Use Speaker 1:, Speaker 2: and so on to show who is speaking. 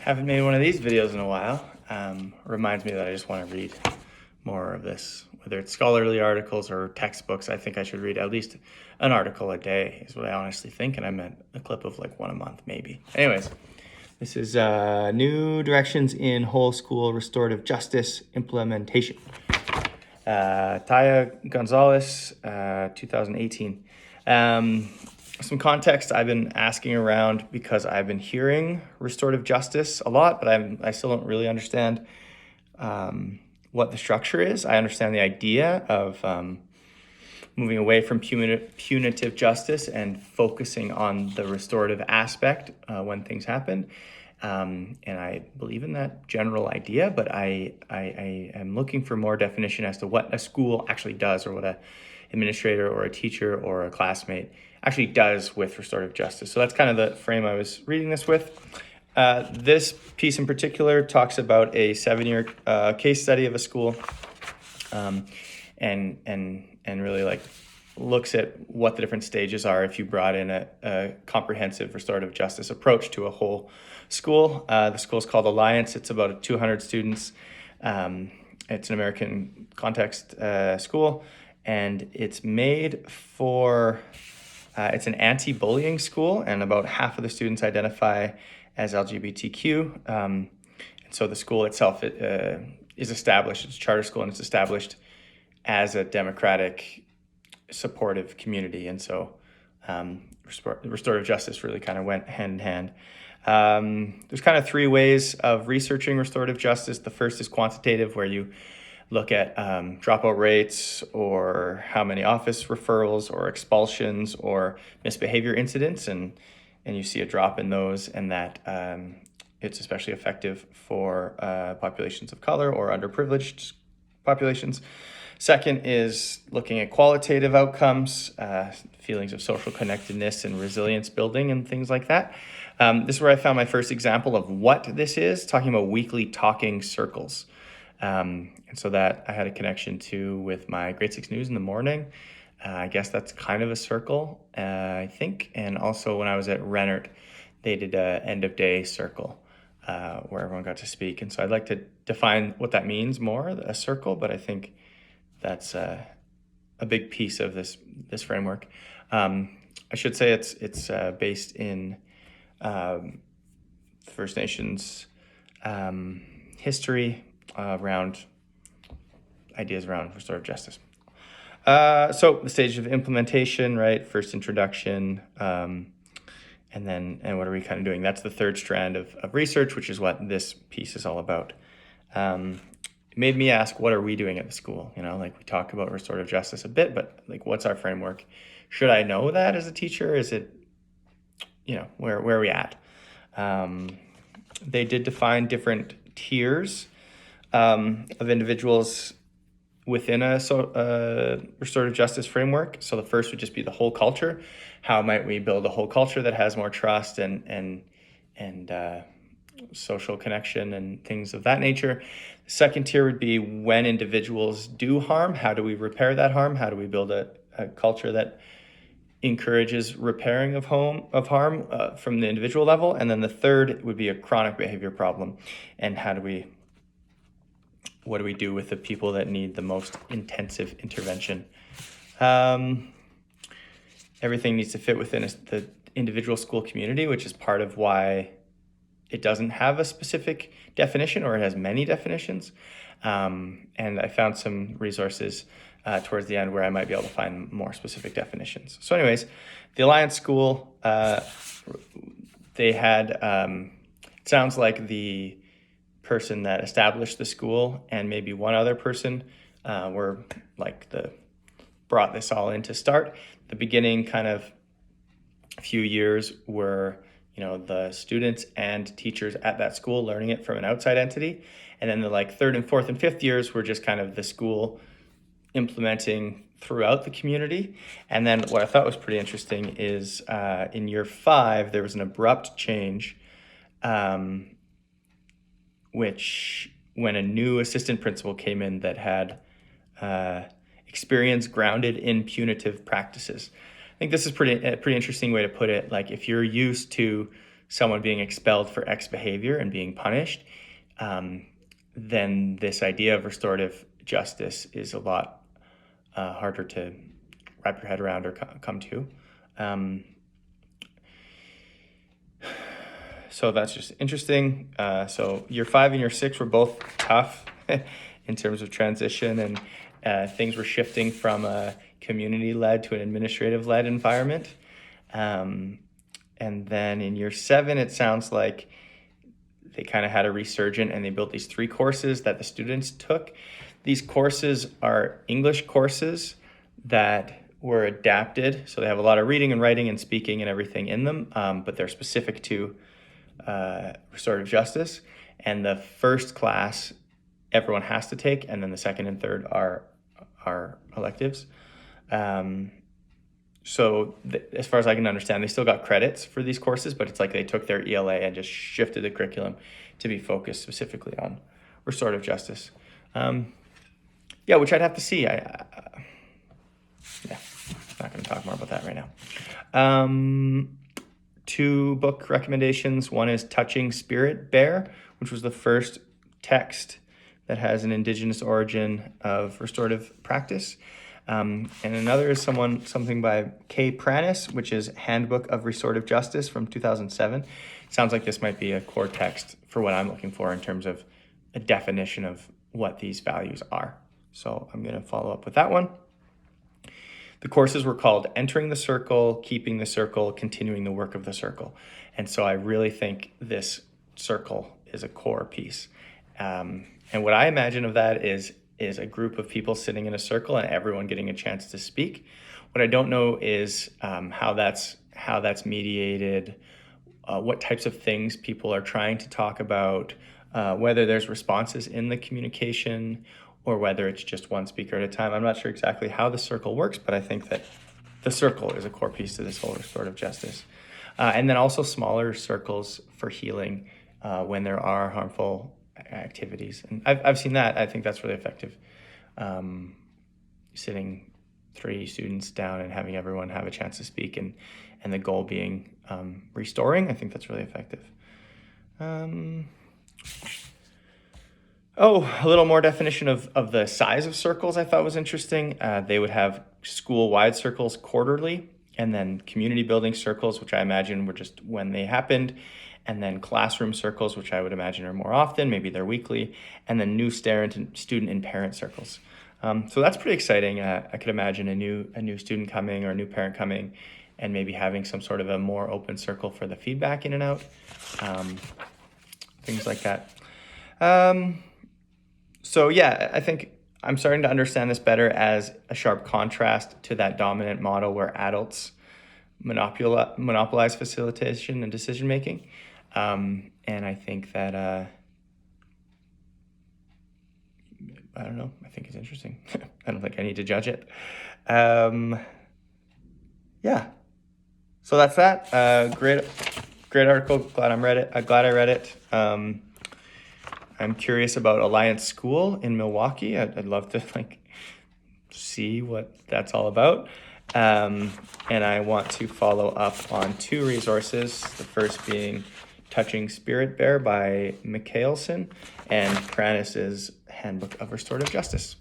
Speaker 1: Haven't made one of these videos in a while. Reminds me that I just want to read more of this, whether it's scholarly articles or textbooks. I think I should read at least an article a day is what I honestly think, and I meant a clip of like one a month maybe. Anyways, this is New Directions in Whole School Restorative Justice Implementation. Thalia, Gonzalez, 2018. Some context, I've been asking around because I've been hearing restorative justice a lot, but I still don't really understand what the structure is. I understand the idea of moving away from punitive justice and focusing on the restorative aspect when things happen. And I believe in that general idea, but I am looking for more definition as to what a school actually does, or what a administrator or a teacher or a classmate actually does with restorative justice. So that's kind of the frame I was reading this with. This piece in particular talks about a 7-year case study of a school, and really like looks at what the different stages are if you brought in a comprehensive restorative justice approach to a whole school. The school is called Alliance. It's about 200 students. It's an American context school, and it's made for, it's an anti-bullying school, and about half of the students identify as LGBTQ. And so the school itself is established, it's a charter school, and it's established as a democratic, supportive community. And so restorative justice really kind of went hand in hand. There's kind of 3 ways of researching restorative justice. The first is quantitative, where you look at dropout rates, or how many office referrals or expulsions or misbehavior incidents, and you see a drop in those, and that it's especially effective for populations of color or underprivileged populations. Second is looking at qualitative outcomes, feelings of social connectedness and resilience building and things like that. This is where I found my first example of what this is, talking about weekly talking circles. And so that I had a connection to with my grade 6 news in the morning. I guess that's kind of a circle, I think. And also when I was at Rennert, they did a end of day circle where everyone got to speak. And so I'd like to define what that means more, a circle, but I think that's a big piece of this framework. I should say it's based in First Nations history around ideas around restorative justice. So the stage of implementation, right? First introduction, and what are we kind of doing? That's the third strand of research, which is what this piece is all about. It made me ask, what are we doing at the school? You know, like we talk about restorative justice a bit, but like, what's our framework? Should I know that as a teacher? Is it, you know, where are we at? They did define different tiers of individuals within a restorative justice framework. So the first would just be the whole culture. How might we build a whole culture that has more trust and social connection and things of that nature? The second tier would be when individuals do harm, how do we repair that harm? How do we build a culture that encourages repairing of harm from the individual level? And then the third would be a chronic behavior problem, and what do we do with the people that need the most intensive intervention? Everything needs to fit within the individual school community, which is part of why it doesn't have a specific definition, or it has many definitions. And I found some resources towards the end where I might be able to find more specific definitions. So anyways, the Alliance School, they had, it sounds like the person that established the school and maybe one other person were like brought this all in to start. The beginning kind of few years were, you know, the students and teachers at that school learning it from an outside entity. And then the like 3rd and 4th and 5th years were just kind of the school implementing throughout the community. And then what I thought was pretty interesting is in year 5, there was an abrupt change, which when a new assistant principal came in that had experience grounded in punitive practices. I think this is a pretty interesting way to put it. Like, if you're used to someone being expelled for X behavior and being punished, then this idea of restorative justice is a lot harder to wrap your head around or come to. So that's just interesting. So year 5 and year 6 were both tough in terms of transition, and things were shifting from a community-led to an administrative-led environment. And then in year 7, it sounds like they kind of had a resurgent, and they built these 3 courses that the students took. These courses are English courses that were adapted. So they have a lot of reading and writing and speaking and everything in them, but they're specific to restorative justice. And the first class everyone has to take, and then the second and third are electives. So as far as I can understand, they still got credits for these courses, but it's like they took their ELA and just shifted the curriculum to be focused specifically on restorative justice. Yeah, which I'd have to see. Yeah, not going to talk more about that right now. 2 book recommendations. One is Touching Spirit Bear, which was the first text that has an Indigenous origin of restorative practice. And another is something by Kay Pranis, which is Handbook of Restorative Justice from 2007. Sounds like this might be a core text for what I'm looking for in terms of a definition of what these values are. So I'm going to follow up with that one. The courses were called Entering the Circle, Keeping the Circle, Continuing the Work of the Circle. And so I really think this circle is a core piece. And what I imagine of that is a group of people sitting in a circle and everyone getting a chance to speak. What I don't know is how that's mediated, what types of things people are trying to talk about, whether there's responses in the communication, or whether it's just one speaker at a time. I'm not sure exactly how the circle works, but I think that the circle is a core piece to this whole restorative justice. And then also smaller circles for healing when there are harmful activities. And I've seen that. I think that's really effective. Sitting 3 students down and having everyone have a chance to speak, and the goal being restoring. I think that's really effective. A little more definition of the size of circles I thought was interesting. They would have school-wide circles quarterly, and then community building circles, which I imagine were just when they happened, and then classroom circles, which I would imagine are more often, maybe they're weekly, and then new student and parent circles. So that's pretty exciting. I could imagine a new student coming or a new parent coming and maybe having some sort of a more open circle for the feedback in and out, things like that. So yeah, I think I'm starting to understand this better as a sharp contrast to that dominant model where adults monopolize facilitation and decision-making. And I think that, I don't know, I think it's interesting. I don't think I need to judge it. Yeah, so that's that. Great article. Glad I read it. I'm curious about Alliance School in Milwaukee. I'd love to see what that's all about. And I want to follow up on 2 resources. The first being Touching Spirit Bear by Mikhailson and Pranis's Handbook of Restorative Justice.